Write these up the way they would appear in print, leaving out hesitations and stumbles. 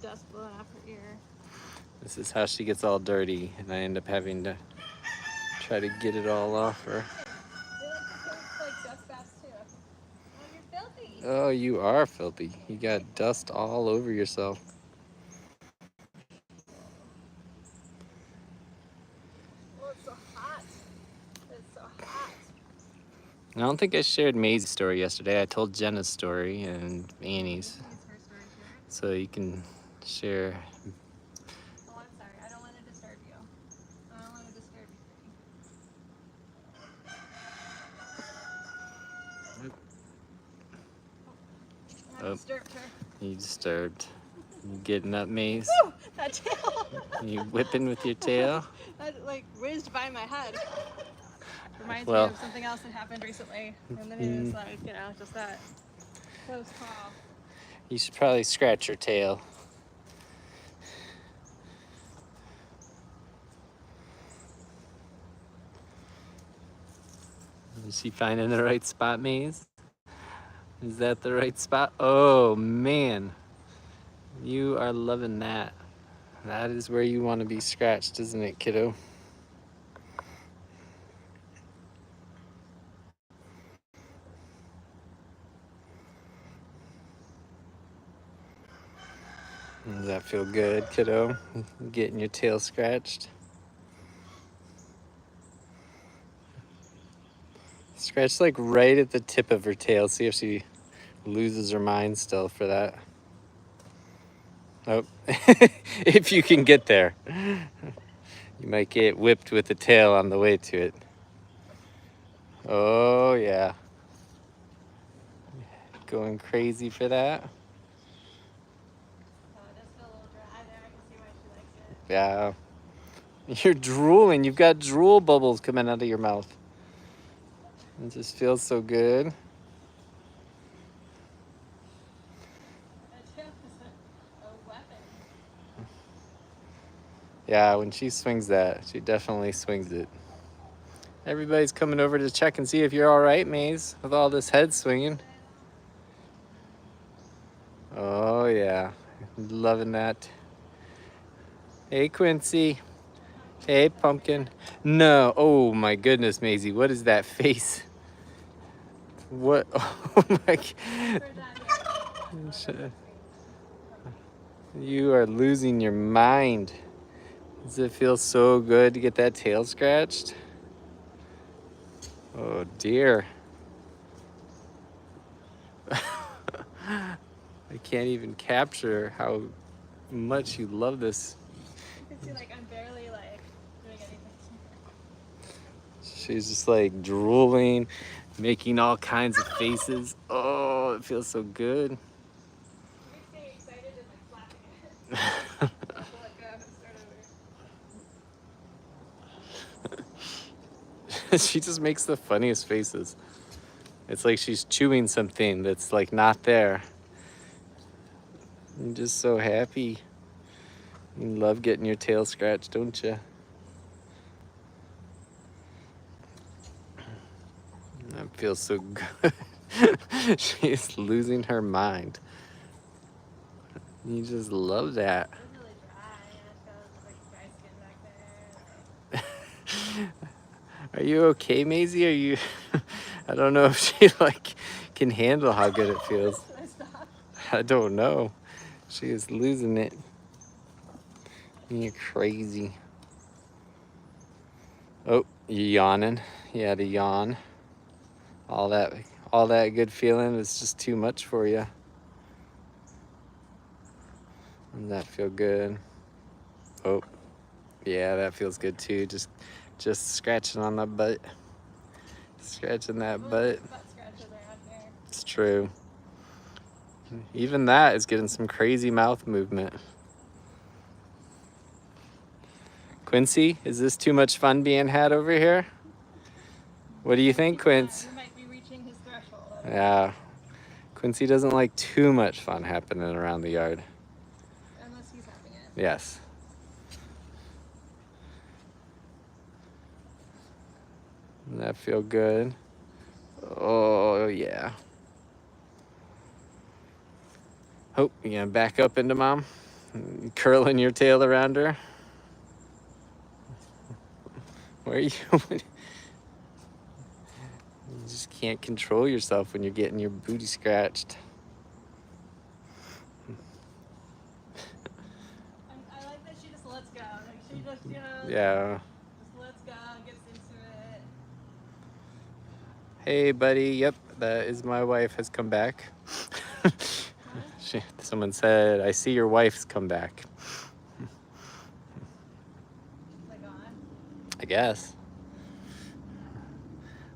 Dust blowing off her ear. This is how she gets all dirty, and I end up having to try to get it all off her. They like to take like dust baths too. Oh, you're filthy. Oh, you are filthy. You got dust all over yourself. Oh, it's so hot. It's so hot. I don't think I shared Maisie's story yesterday. I told Jenna's story and Annie's. It's her story too, right? So you can share. Oh, I'm sorry. I don't want to disturb you. I don't want to disturb you, pretty. I Oh, disturbed her. you disturbed. You getting up, Maze? Woo! That tail. You whipping with your tail? That like whizzed by my head. Reminds Well, me of something else that happened recently in the news. Like, you know, just that close call. you should probably scratch your tail. Is she finding the right spot, Maze? Is that the right spot? Oh, man. You are loving that. That is where you want to be scratched, isn't it, kiddo? Does that feel good, kiddo? Getting your tail scratched? Scratch like right at the tip of her tail. See if she loses her mind still for that. Oh, if you can get there. You might get whipped with the tail on the way to it. Oh, yeah. Going crazy for that. Oh, it does feel a little dry there. I can see why she likes it. Yeah. You're drooling. You've got drool bubbles coming out of your mouth. It just feels so good. That tail is a weapon. Yeah, when she swings that, she definitely swings it. Everybody's coming over to check and see if you're all right, Maze, with all this head swinging. Oh, yeah. Loving that. Hey, Quincy. Hey, Pumpkin. No. Oh, my goodness, Maisie. What is that face? What? Oh, my. You are losing your mind. Does it feel so good to get that tail scratched? Oh, dear. I can't even capture how much you love this. You can see, like, I'm barely, like, doing anything. She's just like drooling, making all kinds of faces. Oh, it feels so good. She's getting excited and, like, flapping it. I'll have to let go and start over. She just makes the funniest faces. It's like she's chewing something that's like not there. I'm just so happy. You love getting your tail scratched, don't you? That feels so good. She's losing her mind. You just love that. It was really dry. And it's got like dry skin back there. Are you okay, Maisie? Are you? I don't know if she like can handle how good it feels. Should I stop? I don't know. She is losing it. You're crazy. Oh, you yawning? You had a yawn. All that good feeling is just too much for you. Doesn't that feel good? Oh, yeah, that feels good too. Just scratching on the butt. Scratching that butt. Butt scratches around here. It's true. Even that is getting some crazy mouth movement. Quincy, is this too much fun being had over here? What do you think, Quince? You might be reaching his threshold. Yeah. Quincy doesn't like too much fun happening around the yard. Unless he's having it. Yes. Doesn't that feel good? Oh, yeah. Oh, you gonna back up into mom? Curling your tail around her? Where are you? You just can't control yourself when you're getting your booty scratched. I like that she just lets go. Like she just, Yeah. just lets go, gets into it. Hey, buddy. Yep, that is my wife has come back. Someone said, I see your wife's come back. Like on. I guess.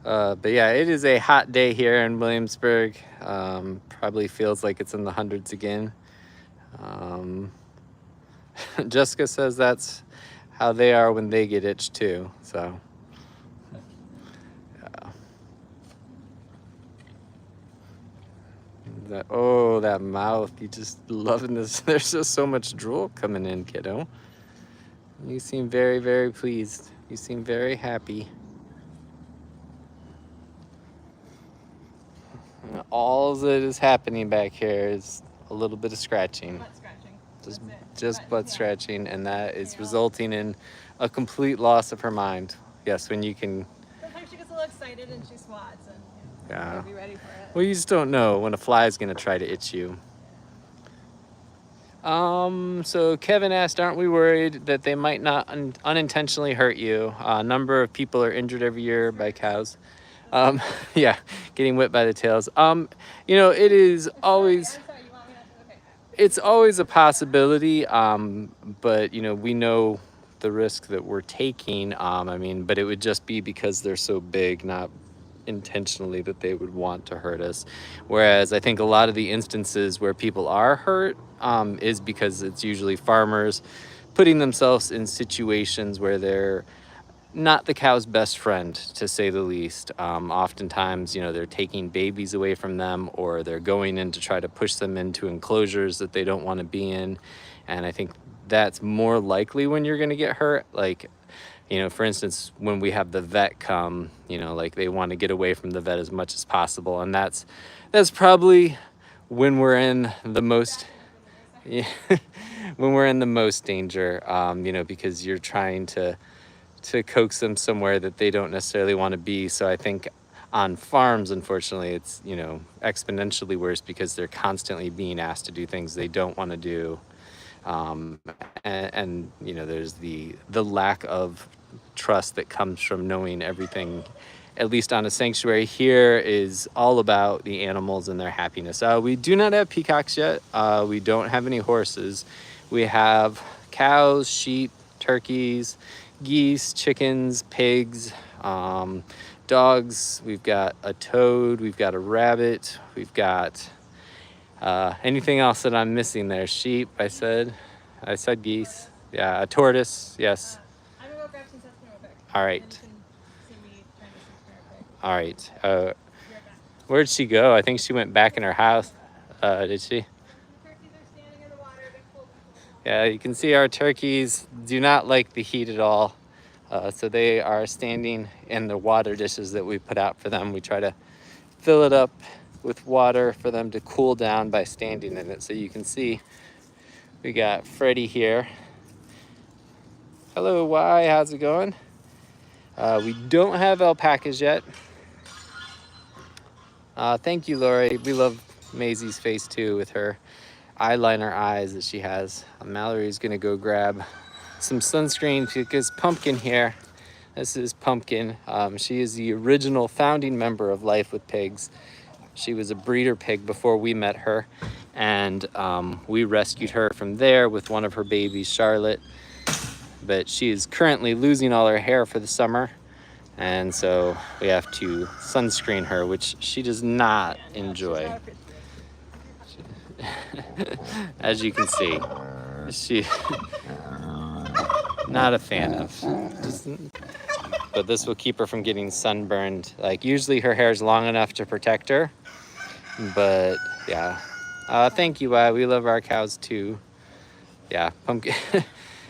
But yeah, it is a hot day here in Williamsburg. Probably feels like it's in the hundreds again. Jessica says that's how they are when they get itched too. So, yeah. That mouth. You just loving this. There's just so much drool coming in, kiddo. You seem very, very pleased. You seem very happy. All that is happening back here is a little bit of scratching. Butt scratching. Just butt scratching, and that is resulting in a complete loss of her mind. Yes, when you can. Sometimes she gets a little excited and she swats, and Yeah. gotta be ready for it. Well, you just don't know when a fly is gonna try to itch you. So Kevin asked, aren't we worried that they might not unintentionally hurt you? A number of people are injured every year by cows. Yeah, getting whipped by the tails. It is always. I'm sorry, you want me to? Okay. It's always a possibility, but we know the risk that we're taking. But it would just be because they're so big, not intentionally that they would want to hurt us. Whereas I think a lot of the instances where people are hurt is because it's usually farmers putting themselves in situations where they're not the cow's best friend, to say the least. Oftentimes, they're taking babies away from them, or they're going in to try to push them into enclosures that they don't want to be in. And I think that's more likely when you're going to get hurt. Like, for instance, when we have the vet come, like they want to get away from the vet as much as possible. And that's probably when we're in the most, yeah, when we're in the most danger, because you're trying to coax them somewhere that they don't necessarily want to be. So I think on farms, unfortunately, it's, exponentially worse because they're constantly being asked to do things they don't want to do. And there's the lack of trust that comes from knowing everything, at least on a sanctuary here, is all about the animals and their happiness. We do not have peacocks yet. We don't have any horses. We have cows, sheep, turkeys, geese, chickens, pigs, dogs. We've got a toad, we've got a rabbit, we've got anything else that I'm missing there? Sheep, I said geese. Yeah, a tortoise, yes. I'm gonna go grab some sunscreen real quick. All right. And you can see me trying to sunscreen real quick. All right. Be right back. Where'd she go? I think she went back in her house. Did she? The turkeys are standing in the water. They're cold. Yeah, you can see our turkeys do not like the heat at all. So they are standing in the water dishes that we put out for them. We try to fill it up with water for them to cool down by standing in it. So you can see we got Freddie here. Hello, Y, how's it going? We don't have alpacas yet. Thank you, Lori. We love Maisie's face too with her eyeliner eyes that she has. Mallory's gonna go grab some sunscreen because Pumpkin here, this is Pumpkin. She is the original founding member of Life with Pigs. She was a breeder pig before we met her, and we rescued her from there with one of her babies, Charlotte. But she is currently losing all her hair for the summer, and so we have to sunscreen her, which she does not enjoy. As you can see, she not a fan of. But this will keep her from getting sunburned. Like, usually her hair is long enough to protect her, but yeah. Thank you, we love our cows too. Yeah, Pumpkin.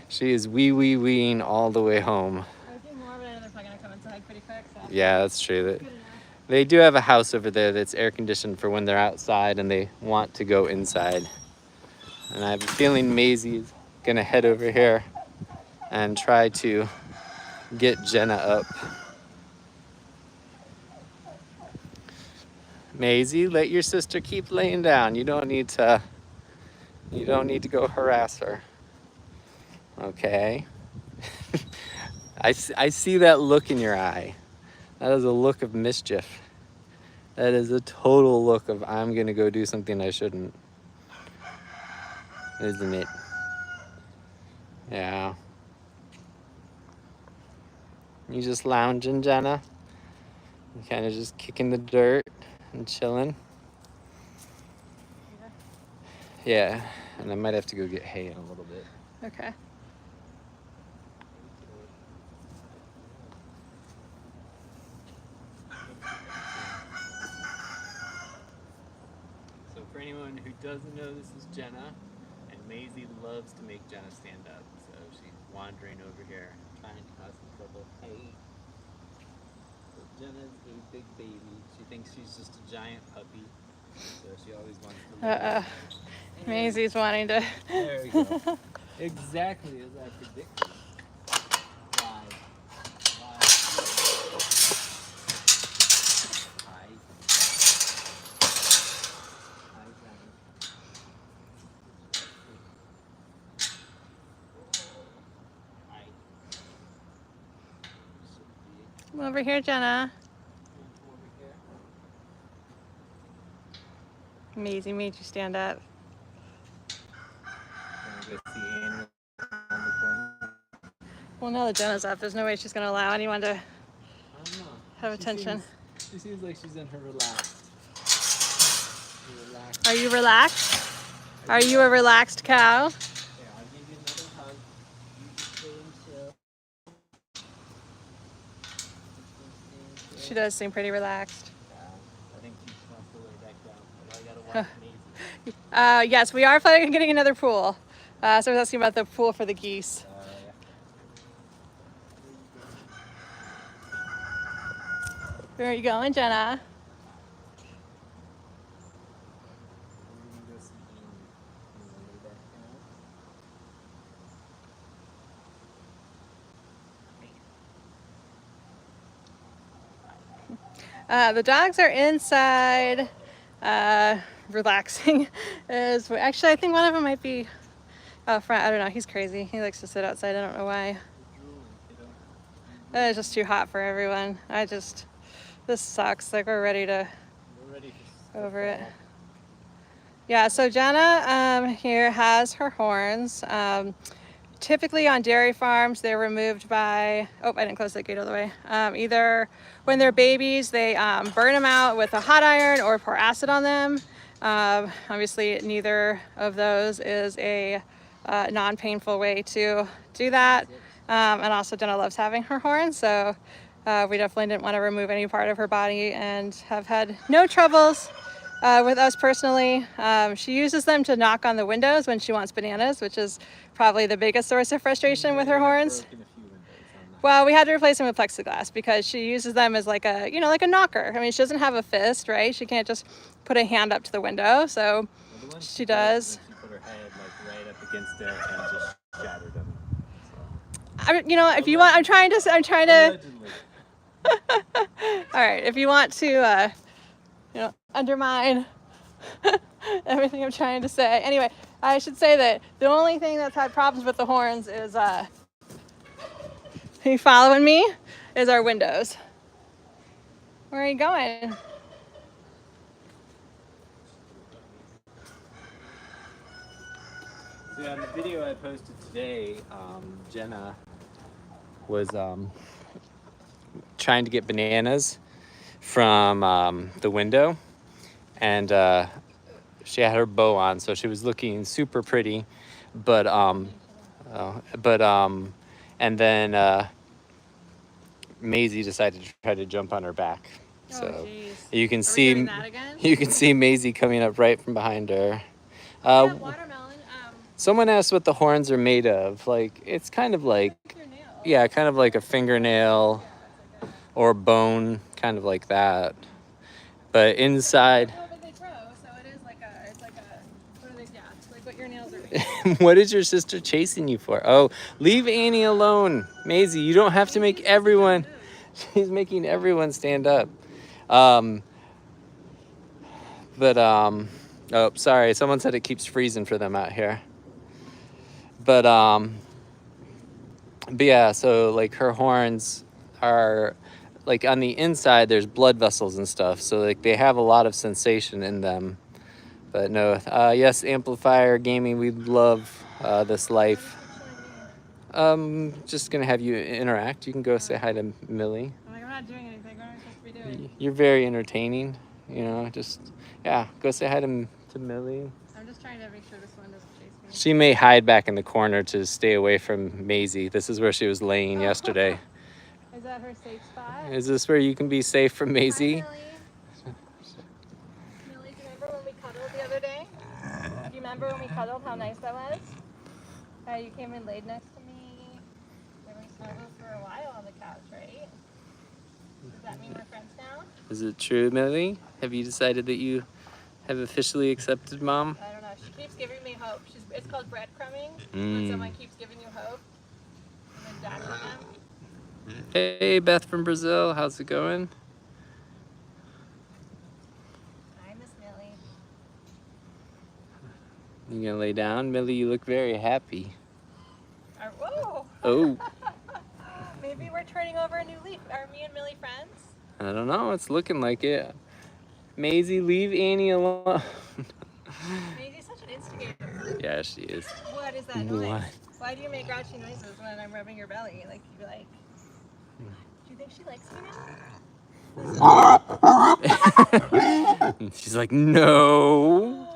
She is weeing all the way home. I was doing more, but I know they're probably gonna come inside pretty quick. So. Yeah, that's true. Good enough. They do have a house over there that's air conditioned for when they're outside and they want to go inside. And I have a feeling Maisie is gonna head over here and try to get Jenna up. Maisie, let your sister keep laying down. You don't need to go harass her. Okay. I see that look in your eye. That is a look of mischief. That is a total look of I'm gonna go do something I shouldn't. Isn't it? Yeah. You just lounging, Jenna? You kind of just kicking the dirt and chilling? Yeah. And I might have to go get hay in a little bit. Okay. So for anyone who doesn't know, this is Jenna, and Maisie loves to make Jenna stand up. So she's wandering over here, trying to cause some trouble. Hey. So Jenna's a big baby. She thinks she's just a giant puppy. So she always wants to live. Maisie's wanting to. There we go. Exactly as I predicted. Why? Why? Hi. Hi, Jenna. Hi. Come over here, Jenna. Come over here. Maisie made you stand up. Wanna go see Annie on the corner? Well, now that Jenna's up, there's no way she's going to allow anyone to I don't know. have attention. She seems like she's in her relaxed. Are you relaxed? Are you a relaxed cow? Yeah, I'll give you another hug. You just stay and chill. She does seem pretty relaxed. Yeah, I think she just wants to lay back down. But I gotta watch Maisie. Yes, we are planning on getting another pool. So I was asking about the pool for the geese. Yeah. Where are you going, Jenna? We're gonna go see Annie. You wanna lay back down? The dogs are inside, relaxing. Actually, I think one of them might be out front. I don't know. He's crazy. He likes to sit outside. I don't know why. It's just too hot for everyone. This sucks. Like we're ready to over it. Yeah. So Jenna here has her horns. Typically on dairy farms, they're removed by, oh, I didn't close that gate all the way. Either when they're babies, they burn them out with a hot iron or pour acid on them. Obviously, neither of those is a non-painful way to do that. And also Jenna loves having her horns, so we definitely didn't want to remove any part of her body and have had no troubles with us personally. She uses them to knock on the windows when she wants bananas, which is probably the biggest source of frustration with her horns. Well, we had to replace them with plexiglass because she uses them as like a, like a knocker. I mean, she doesn't have a fist, right? She can't just put a hand up to the window, so she does. She put her head like right up against it and just shattered them. If you want, I'm trying to. Allegedly. All right, if you want to, undermine everything I'm trying to say. Anyway, I should say that the only thing that's had problems with the horns is, are you following me? Is our windows. Where are you going? So yeah, in the video I posted today, Jenna was trying to get bananas from the window, and she had her bow on, so she was looking super pretty, but and then Maisie decided to try to jump on her back. So you can see Maisie coming up right from behind her. Watermelon. Someone asked what the horns are made of. Like, it's kind of like, yeah, kind of like a fingernail or bone, kind of like that. But inside, No, but they grow, so it is like a, what are they? Yeah, it's like what your nails are What is your sister chasing you for? Oh, leave Annie alone. Maisie, you don't have to make everyone. She's making everyone stand up. Um, oh, sorry. Someone said it keeps freezing for them out here. But, but yeah, so like her horns are like on the inside, there's blood vessels and stuff. So like they have a lot of sensation in them. But no, yes, Amplifier Gaming, we love this life. Just gonna have you interact. You can go say hi to Millie. I'm like, I'm not doing anything. What am I supposed to be doing? You're very entertaining. You know, just yeah, go say hi to Millie. I'm just trying to make sure this one doesn't chase me. She may hide back in the corner to stay away from Maisie. This is where she was laying yesterday. Is that her safe spot? Is this where you can be safe from Maisie? Hi, Millie, do you remember when we cuddled the other day? Do you remember when we cuddled, how nice that was? How you came and laid next to me? And we snuggled for a while on the couch, right? Does that mean we're friends now? Is it true, Millie? Have you decided that you have officially accepted Mom? I don't know. She keeps giving me hope. It's called breadcrumbing. When someone keeps giving you hope and then dashing them. Hey, Beth from Brazil. How's it going? I miss Millie. You gonna lay down? Millie, you look very happy. Whoa! Oh, Maybe we're turning over a new leaf. Are me and Millie friends? I don't know. It's looking like it. Maisie, leave Annie alone. Maisie's such an instigator. Yeah, she is. What is that noise? What? Why do you make grouchy noises when I'm rubbing your belly? Like, you be like, do you think she likes me now? She's like, no.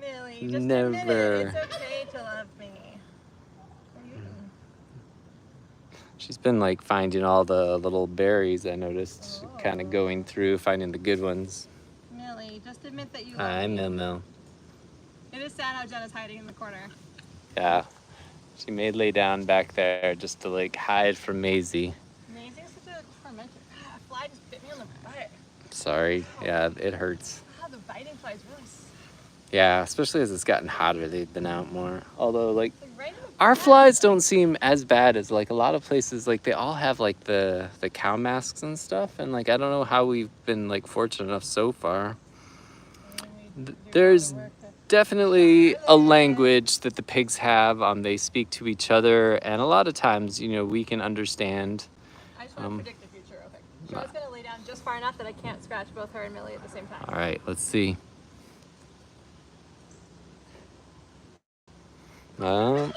Millie, just Never. admit it. It's okay to love me. She's been like finding all the little berries, I noticed. Kind of going through, finding the good ones. Millie, just admit that you love Hi, me. Mil. It is sad how Jenna's hiding in the corner. Yeah. She may lay down back there just to like hide from Maisie. Maisie's such a tormentor. A fly just bit me on the butt. Sorry. Yeah, it hurts. Wow, the biting fly is really Yeah, especially as it's gotten hotter, they've been out more. Although, like, right in the our butt. flies don't seem as bad as like a lot of places. Like, they all have like the cow masks and stuff, and like I don't know how we've been like fortunate enough so far. There's definitely a language that the pigs have. They speak to each other, and a lot of times, you know, we can understand. I just want to predict the future real quick. Charlotte's going to lay down just far enough that I can't scratch both her and Millie at the same time. All right, let's see. I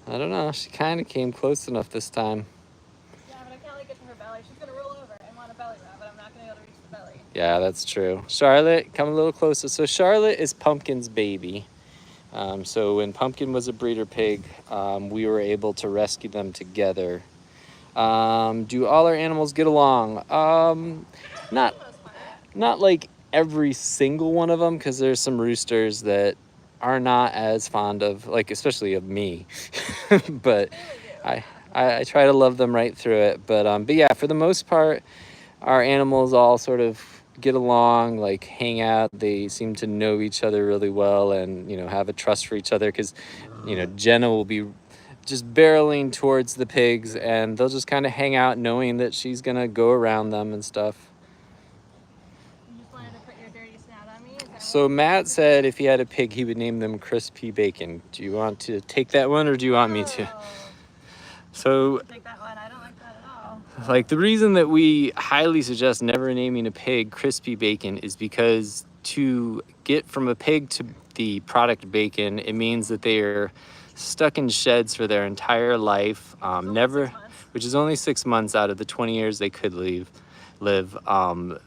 don't know. She kind of came close enough this time. Yeah, but I can't like get to her belly. She's going to roll over and want a belly rub, but I'm not going to be able to reach the belly. Yeah, that's true. Charlotte, come a little closer. So Charlotte is Pumpkin's baby. So when Pumpkin was a breeder pig, we were able to rescue them together. Do all our animals get along? Not like every single one of them, because there's some roosters that are not as fond of, like, especially of me. But I try to love them right through it. But yeah, for the most part, our animals all sort of get along, like hang out. They seem to know each other really well, and you know, have a trust for each other, because you know, Jenna will be just barreling towards the pigs, and they'll just kind of hang out knowing that she's gonna go around them and stuff. You just wanted to put your dirty snout on me? Is that So Matt said if he had a pig, he would name them Crispy Bacon. Do you want to take that one, or do you want me to? So, take that one. I don't like that at all. like, the reason that we highly suggest never naming a pig Crispy Bacon is because to get from a pig to the product bacon, it means that they are stuck in sheds for their entire life, which is only 6 months out of the 20 years they could live.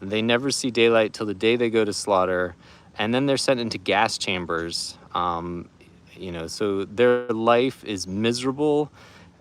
They never see daylight till the day they go to slaughter, and then they're sent into gas chambers. You know, so their life is miserable.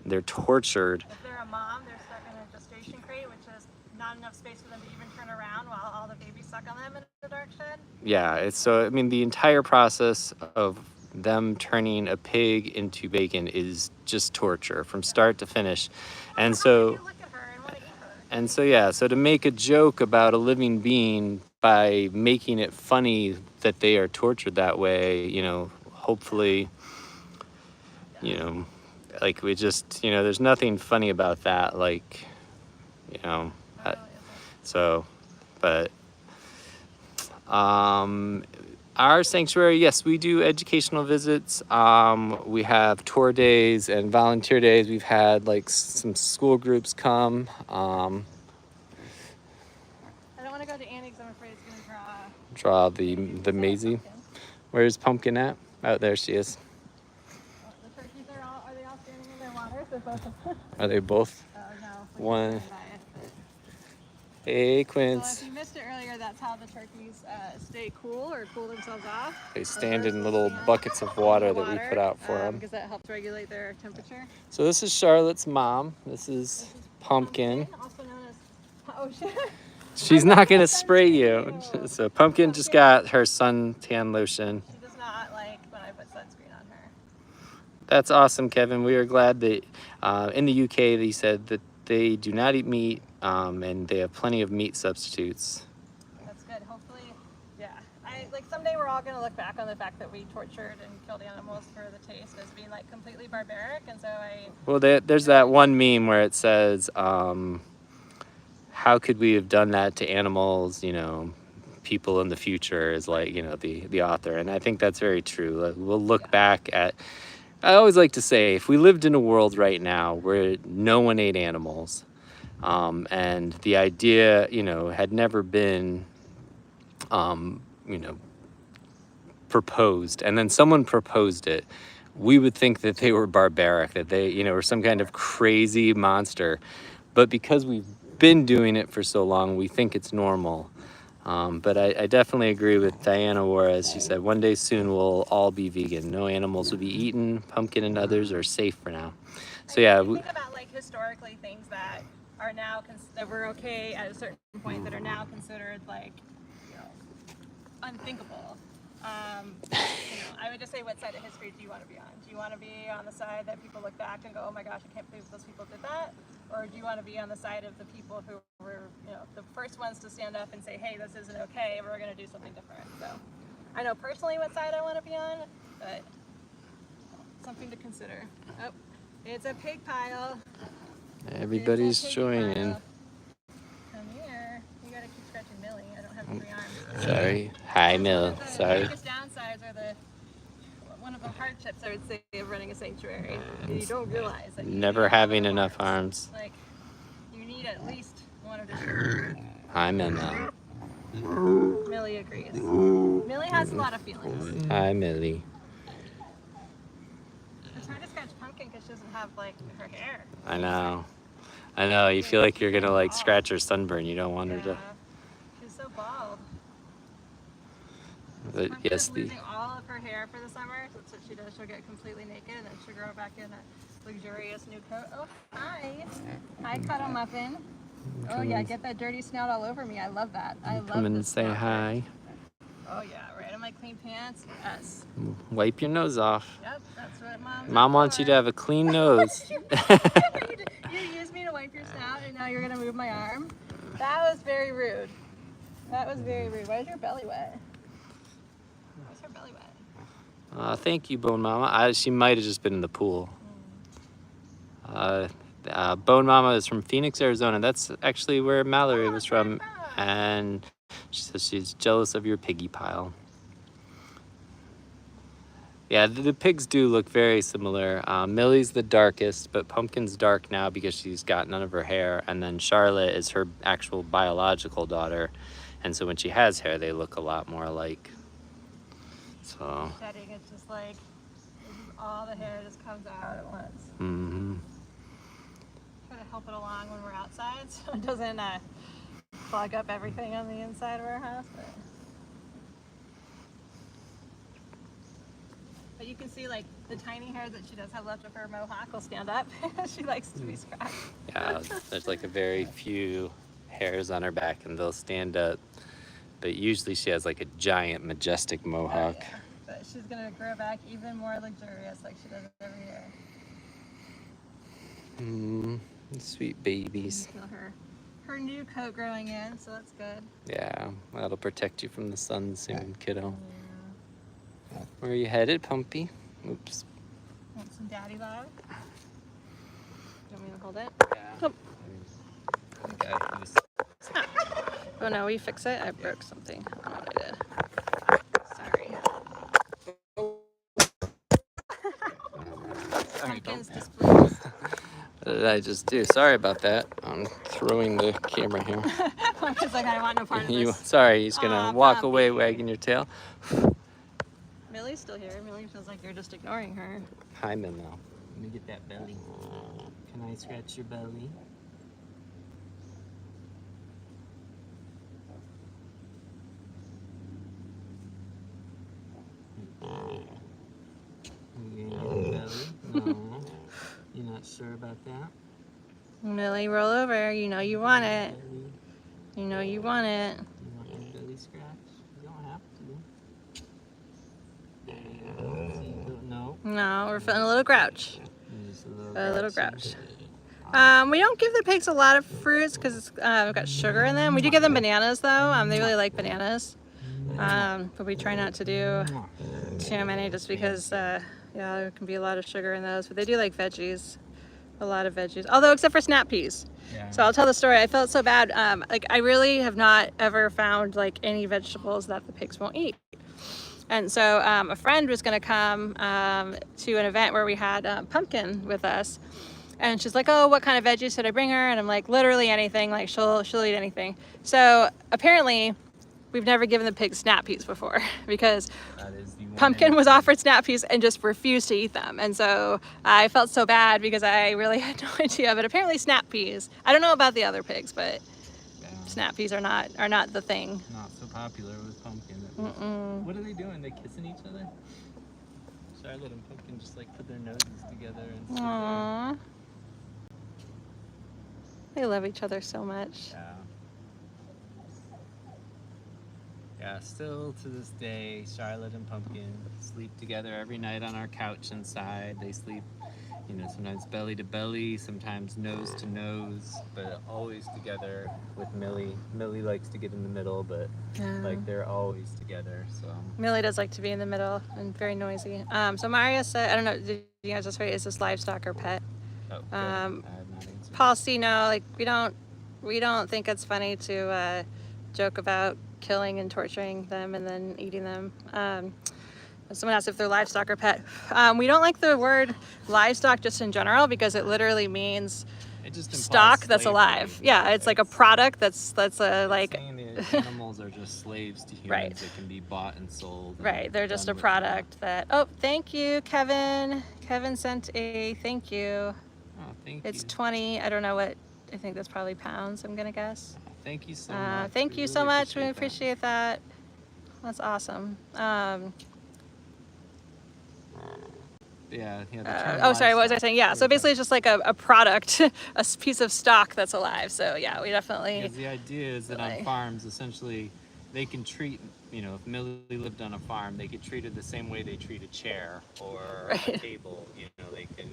They're tortured. If they're a mom, they're stuck in a gestation crate, which is not enough space for them to even turn around while all the babies suck on them in the dark shed. Yeah, it's so, I mean, the entire process of them turning a pig into bacon is just torture from start to finish. And so, You look at her and want to eat her. and so, yeah, so to make a joke about a living being by making it funny that they are tortured that way, you know, hopefully, you know, like we just, you know, there's nothing funny about that, like, you know, so, but our sanctuary, yes, we do educational visits. We have tour days and volunteer days. We've had like some school groups come. I don't want to go to Annie because I'm afraid it's going to Draw the Maisie. Where's Pumpkin at? Oh, there she is. The turkeys are they all standing in their water? So both of them. Are they both? No. One. Hey, So Quince. if you missed it earlier, that's how the turkeys stay cool or cool themselves off. They stand in little buckets of water that we put out for them. Because that helps regulate their temperature. So this is Charlotte's mom. This is Pumpkin. Also known as... Oh, shit. She's not going to spray you. So Pumpkin just got her suntan lotion. She does not like when I put sunscreen on her. That's awesome, Kevin. We are glad that in the UK they said that they do not eat meat and they have plenty of meat substitutes. That's good. Hopefully, yeah. Like someday we're all going to look back on the fact that we tortured and killed animals for the taste as being like completely barbaric. And so Well, there's that one meme where it says, how could we have done that to animals, you know, people in the future is like, you know, the author. And I think that's very true. Like, we'll look back at, I always like to say, if we lived in a world right now where no one ate animals, and the idea, you know, had never been, you know, proposed, and then someone proposed it, we would think that they were barbaric, that they, you know, were some kind of crazy monster. But because we've been doing it for so long, we think it's normal. But I definitely agree with Diana Juarez. She said one day soon we'll all be vegan. No animals will be eaten. Pumpkin and others are safe for now. So yeah. Think about like historically things that are now that were okay at a certain point that are now considered like, you know, unthinkable. You know, I would just say, what side of history do you want to be on? Do you want to be on the side that people look back and go, oh my gosh, I can't believe those people did that? Or do you want to be on the side of the people who were, you know, the first ones to stand up and say, hey, this isn't okay, we're going to do something different? So I know personally what side I want to be on, but something to consider. Oh, it's a pig pile. Everybody's joining. Come here. You got to keep scratching Millie. I don't have 3 arms. Sorry. Hi, Mill. Sorry. The biggest downsides are one of the hardships, I would say, of running a sanctuary. You don't realize that you never having enough arms. Like, you need at least one additional. Hi, Millie. Millie agrees. Millie has a lot of feelings. Hi, Millie. It's hard to scratch Pumpkin because she doesn't have, like, her hair. I know. I know. You feel like you're going to, like, scratch her sunburn. You don't want her to. She's so bald. But yes, losing all of her hair for the summer. So that's what she does. She'll get completely naked and then she'll grow back in a luxurious new coat. Oh, hi. Hi, Cuddle Muffin. Oh, yeah, get that dirty snout all over me. I love that. I love come and say hi. Oh, yeah, right on my clean pants. Yes. Wipe your nose off. Yep, that's what Mom wants you to have a clean nose. You used me to wipe your snout and now you're going to move my arm? That was very rude. That was very rude. Why is your belly wet? Why's her belly wet? Thank you, Bone Mama. She might have just been in the pool. Bone Mama is from Phoenix, Arizona. That's actually where Mallory was from. And she says she's jealous of your piggy pile. Yeah, the pigs do look very similar. Millie's the darkest, but Pumpkin's dark now because she's got none of her hair. And then Charlotte is her actual biological daughter. And so when she has hair, they look a lot more alike. So. Shedding, it's just like, all the hair just comes out at once. Mm-hmm. Try to help it along when we're outside so it doesn't clog up everything on the inside of our house. But you can see like the tiny hair that she does have left of her mohawk will stand up. She likes to be scratched. Yeah, there's like a very few hairs on her back and they'll stand up. But usually she has like a giant, majestic mohawk. Oh, yeah. But she's going to grow back even more luxurious like she does every year. Sweet babies. Feel her her new coat growing in, so that's good. Yeah, that'll protect you from the sun soon, kiddo. Where are you headed, Pumpy? Oops. Want some daddy love? You want me to hold it? Yeah. Oh no, will you fix it? I broke something. I don't know what I did. Sorry. Pumpkin's displeased. What did I just do? Sorry about that. I'm throwing the camera here. Pumpkin's like, I want no part of this. Sorry, he's gonna walk Pumpy. away wagging your tail. Millie's still here. Millie feels like you're just ignoring her. Hi, Minnow. Let me get that belly. Can I scratch your belly? You gonna get the belly? No. You're not sure about that? Millie, roll over. You know you want it. You know you want it. You want your belly scratch? You don't have to. No. No, we're feeling a little grouch. Just A little grouch. We don't give the pigs a lot of fruits because it's we've got sugar in them. We do give them bananas though. They really like bananas. But we try not to do too many just because yeah, there can be a lot of sugar in those. But they do like veggies, a lot of veggies. Although except for snap peas. Yeah. So I'll tell the story. I felt so bad. Like I really have not ever found like any vegetables that the pigs won't eat. And so a friend was going to come to an event where we had pumpkin with us. And she's like, oh, what kind of veggies should I bring her? And I'm like, literally anything. Like she'll eat anything. So apparently we've never given the pigs snap peas before because Pumpkin was offered snap peas and just refused to eat them. And so I felt so bad because I really had no idea. But apparently snap peas, I don't know about the other pigs, but snap peas are not the thing. Not so popular with Pumpkin. What are they doing? They kissing each other? Charlotte and Pumpkin just like put their noses together and Aww. They love each other so much. Yeah. Yeah, still to this day, Charlotte and Pumpkin sleep together every night on our couch inside. They sleep, you know, sometimes belly to belly, sometimes nose to nose, but always together with Millie. Millie likes to get in the middle, but like they're always together. So Millie does like to be in the middle and very noisy. So Maria said, I don't know, did you guys just say, is this livestock or pet? I have not answered. Paul C, no, like we don't think it's funny to joke about killing and torturing them and then eating them. Someone asked if they're livestock or pet. We don't like the word livestock just in general because it literally means It just implies stock that's slavery. alive. Yeah, it's like a product that's a like. Saying the animals are just slaves to humans Right. that can be bought and sold. And Right, they're just a done with product that. Oh, thank you, Kevin. Kevin sent a thank you. Oh, thank It's you. 20. I don't know what. I think that's probably pounds. I'm gonna guess. Thank you so much. Thank We you so really much. We appreciate that. That's awesome. Yeah. Oh, sorry. What was I saying? Yeah. So basically, it's just like a product, a piece of stock that's alive. So yeah, we definitely. Because the idea is that on farms, essentially, they can treat, you know, if Millie lived on a farm, they could treat it the same way they treat a chair or a table. You know, they can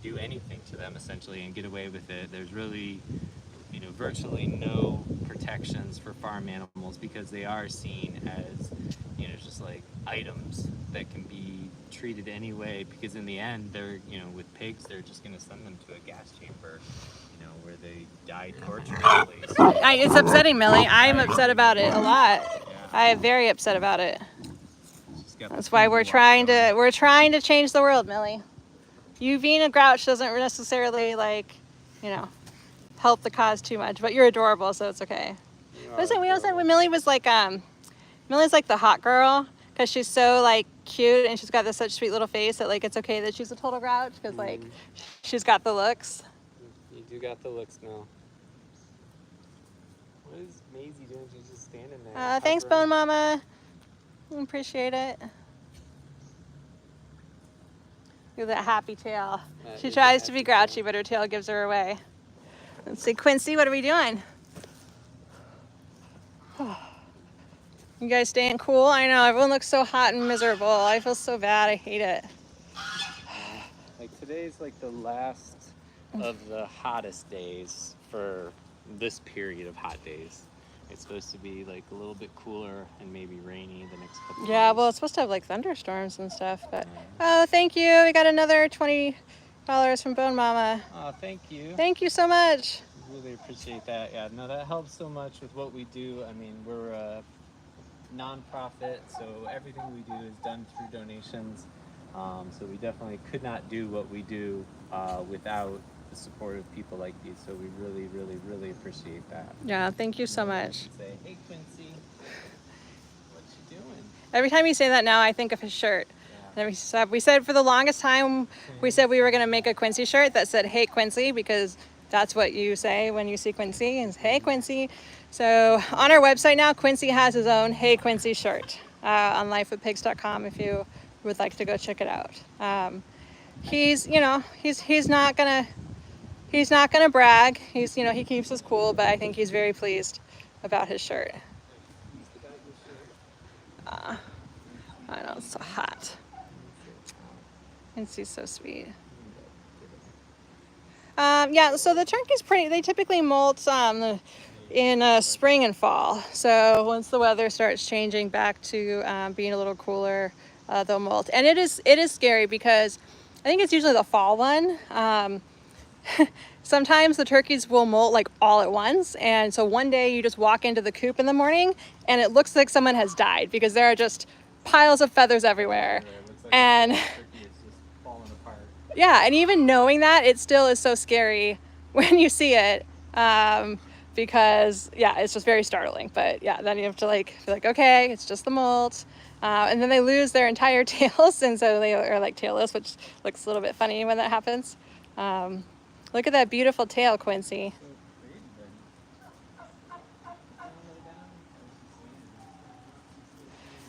do anything to them essentially and get away with it. There's really, you know, virtually no protections for farm animals because they are seen as, you know, just like items that can be treated anyway, because in the end they're, you know, with pigs they're just going to send them to a gas chamber, you know, where they die torturously. So, It's upsetting, Millie. I'm upset about it a lot. yeah, I am very upset about it. just got That's the why people we're walking trying to change the world, Millie. You being a grouch doesn't necessarily like, you know, help the cause too much, but you're adorable, so it's okay. We also said when Millie was like, Millie's like the hot girl because she's so like cute and she's got this such sweet little face that like it's okay that she's a total grouch because like she's got the looks. You do got the looks now. What is Maisie doing? She's just standing there. Thanks, Bone Mama. Appreciate it. Look at that happy tail. She tries to be grouchy, but her tail gives her away. Let's see, Quincy, what are we doing? You guys staying cool? I know, everyone looks so hot and miserable. I feel so bad, I hate it. Like today's like the last of the hottest days for this period of hot days. It's supposed to be like a little bit cooler and maybe rainy the next couple of Yeah, days. well, it's supposed to have like thunderstorms and stuff, but Yeah. oh, thank you. We got another $20 from Bone Mama. Oh, thank you. Thank you so much. Really appreciate that. Yeah, no, that helps so much with what we do. I mean, we're a nonprofit, so everything we do is done through donations. So we definitely could not do what we do without the support of people like these. So we really, really, really appreciate that. Yeah, thank you so You know, we much. can say, "Hey, Quincy, what you doing?" Every time you say that now, I think of his shirt. Yeah. And we said for the longest time, we said we were going to make a Quincy shirt that said, "Hey, Quincy," because that's what you say when you see Quincy, is "Hey, Quincy." So on our website now, Quincy has his own "Hey, Quincy" shirt on lifewithpigs.com if you would like to go check it out. He's, you know, he's not gonna brag. He's, you know, he keeps us cool, but I think he's very pleased about his shirt. I know, it's so hot. Quincy's so sweet. Yeah, so the turkey's they typically molt in spring and fall. So once the weather starts changing back to being a little cooler, they'll molt. And it is scary because I think it's usually the fall one. Sometimes the turkeys will molt like all at once. And so one day you just walk into the coop in the morning and it looks like someone has died because there are just piles of feathers everywhere. And yeah, and even knowing that, it still is so scary when you see it, because yeah, it's just very startling. But yeah, then you have to like be like, okay, it's just the molt, and then they lose their entire tails, and so they are like tailless, which looks a little bit funny when that happens. Look at that beautiful tail, Quincy.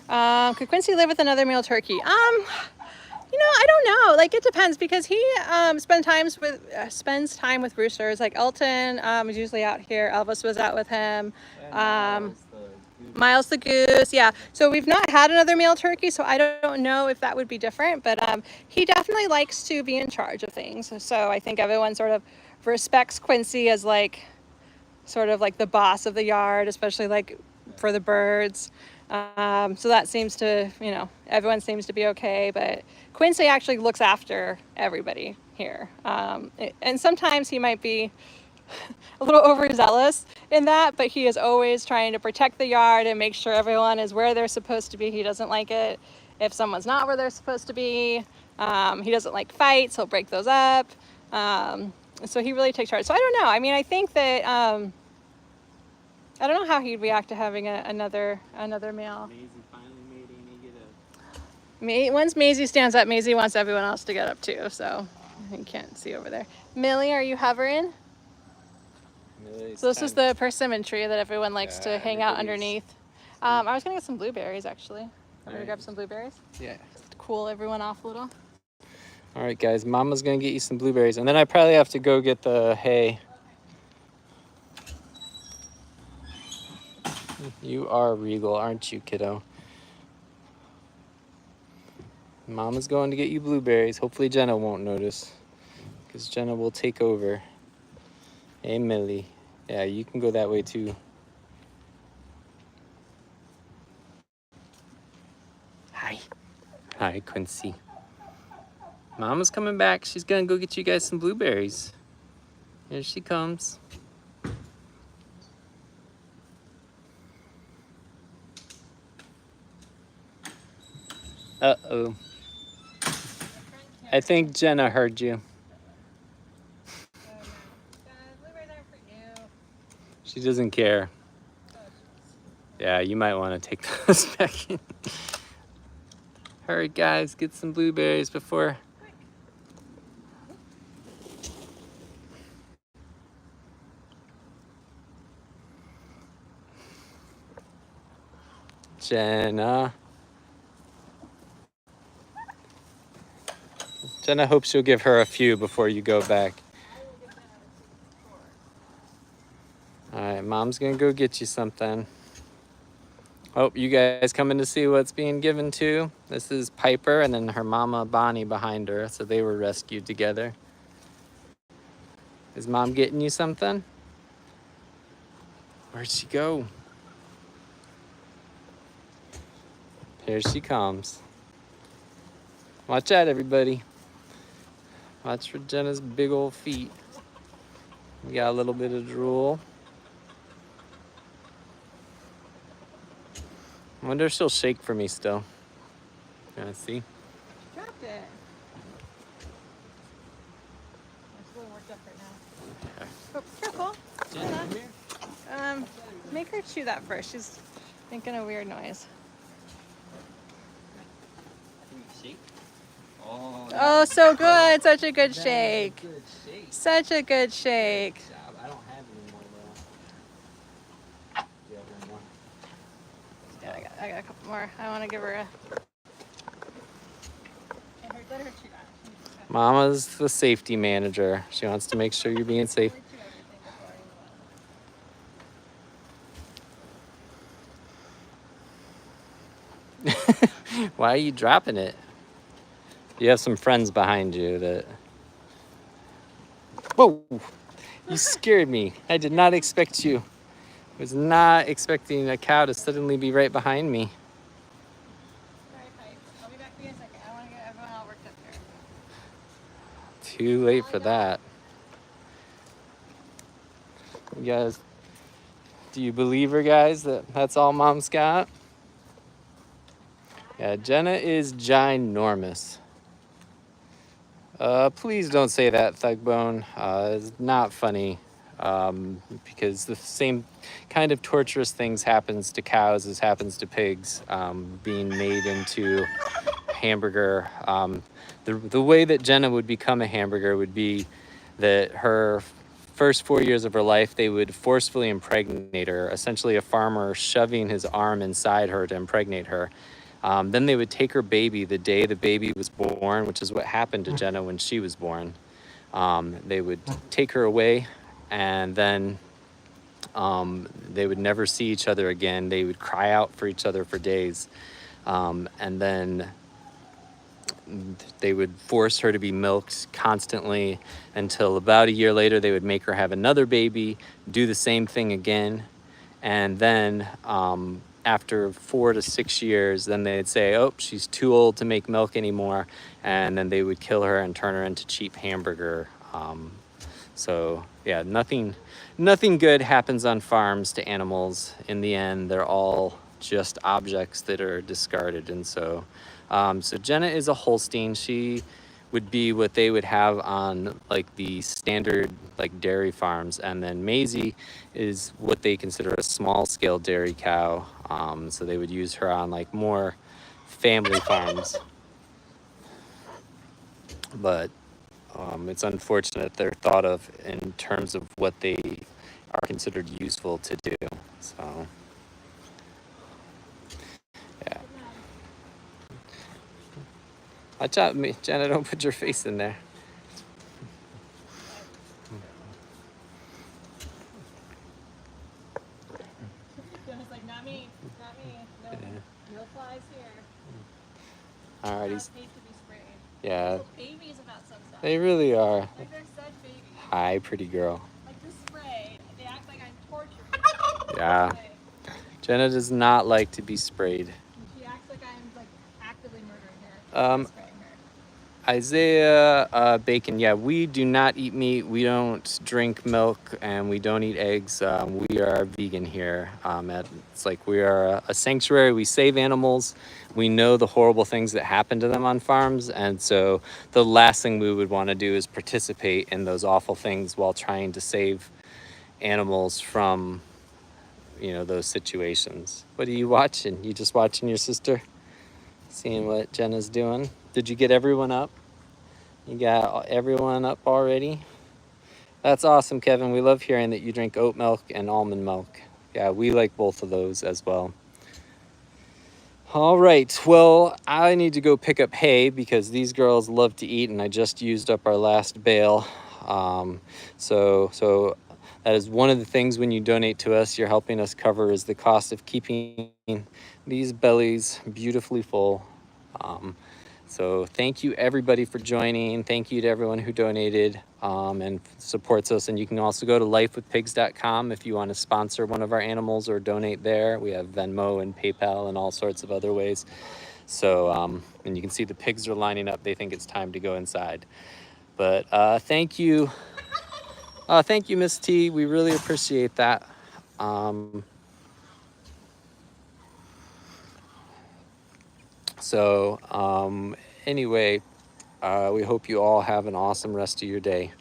Could Quincy live with another male turkey? You know, I don't know. Like, it depends because he spends time with roosters. Like Elton is usually out here. Elvis was out with him. Miles the goose. Yeah. So we've not had another male turkey, so I don't know if that would be different. But he definitely likes to be in charge of things. So I think everyone sort of respects Quincy as like sort of like the boss of the yard, especially like for the birds. So that seems to, you know, everyone seems to be okay, but Quincy actually looks after everybody here. And sometimes he might be a little overzealous in that, but he is always trying to protect the yard and make sure everyone is where they're supposed to be. He doesn't like it if someone's not where they're supposed to be. He doesn't like fights, he'll break those up. So he really takes charge. So I don't know. I mean, I think that, I don't know how he'd react to having another male. Maisie finally made Amy get up. Once Maisie stands up, Maisie wants everyone else to get up too, so you can't see over there. Millie, are you hovering? So this is the persimmon tree that everyone likes to hang out underneath. I was gonna get some blueberries actually. I'm gonna grab some blueberries. Yeah. Just to cool everyone off a little. All right, guys. Mama's gonna get you some blueberries, and then I probably have to go get the hay. You are regal, aren't you, kiddo? Mama's going to get you blueberries. Hopefully Jenna won't notice, because Jenna will take over. Hey, Millie. Yeah, you can go that way too. Hi. Hi, Quincy. Mama's coming back. She's gonna go get you guys some blueberries. Here she comes. Uh-oh. I think Jenna heard you. She doesn't care. Yeah, you might want to take those back in. Hurry, guys, get some blueberries before... Jenna. Jenna hopes you'll give her a few before you go back. All right, Mom's gonna go get you something. Oh, you guys coming to see what's being given to? This is Piper and then her mama Bonnie behind her, so they were rescued together. Is Mom getting you something? Where'd she go? Here she comes. Watch out, everybody. Watch for Jenna's big old feet. We got a little bit of drool. I wonder if she'll shake for me still. Gonna see. Dropped it. It's a little worked up right now. Oh, careful. Jenna, come here. Make her chew that first. She's making a weird noise. Shake. Oh, Oh, so good. Such a good that is a shake. good shake. Such a good shake. Good job. I don't have any more though. Do you have one more? Yeah, I got a couple more. I want to give her a. Let her chew that. Mama's the safety manager. She wants to make sure you're being safe. Why are you dropping it? You have some friends behind you that... Whoa! You scared me. I did not expect you. I was not expecting a cow to suddenly be right behind me. Sorry, Pipes. I'll be back for you in a second. I want to get everyone all worked up here. Too late for that. You guys, do you believe her, guys, that that's all Mom's got? Yeah, Jenna is ginormous. Please don't say that, Thugbone. It's not funny. Because the same kind of torturous things happens to cows as happens to pigs, being made into hamburger. The way that Jenna would become a hamburger would be that her first 4 years of her life, they would forcefully impregnate her, essentially a farmer shoving his arm inside her to impregnate her. Then they would take her baby the day the baby was born, which is what happened to Jenna when she was born. They would take her away, and then they would never see each other again. They would cry out for each other for days. And then they would force her to be milked constantly until about a year later, they would make her have another baby, do the same thing again. And then after 4 to 6 years, then they'd say, oh, she's too old to make milk anymore. And then they would kill her and turn her into cheap hamburger. So yeah, nothing good happens on farms to animals. In the end, they're all just objects that are discarded. And so, so Jenna is a Holstein. She would be what they would have on like the standard like dairy farms. And then Maisie is what they consider a small scale dairy cow. So they would use her on like more family farms. But it's unfortunate they're thought of in terms of what they are considered useful to do. So, yeah. Watch out, Jenna, don't put your face in there. Jenna's like, not me, not me. No, no flies here. Alrighty. Cows hate to be sprayed. Yeah. Little babies about some stuff. They really are. Like they're such babies. Hi, pretty girl. Like the spray, they act like I'm tortured. Yeah. Jenna does not like to be sprayed. And she acts like I'm like actively murdering her. Spraying her. Isaiah Bacon, yeah, we do not eat meat, we don't drink milk, and we don't eat eggs. We are vegan here. It's like we are a sanctuary. We save animals. We know the horrible things that happen to them on farms, and so the last thing we would want to do is participate in those awful things while trying to save animals from, you know, those situations. What are you watching? You just watching your sister? Seeing what Jenna's doing? Did you get everyone up? You got everyone up already? That's awesome, Kevin. We love hearing that you drink oat milk and almond milk. Yeah, we like both of those as well. All right, well, I need to go pick up hay because these girls love to eat, and I just used up our last bale. So that is one of the things when you donate to us, you're helping us cover is the cost of keeping these bellies beautifully full. So thank you everybody for joining. Thank you to everyone who donated and supports us. And you can also go to lifewithpigs.com if you want to sponsor one of our animals or donate there. We have Venmo and PayPal and all sorts of other ways. So, and you can see the pigs are lining up. They think it's time to go inside. But thank you. Thank you, Miss T. We really appreciate that. So anyway, we hope you all have an awesome rest of your day.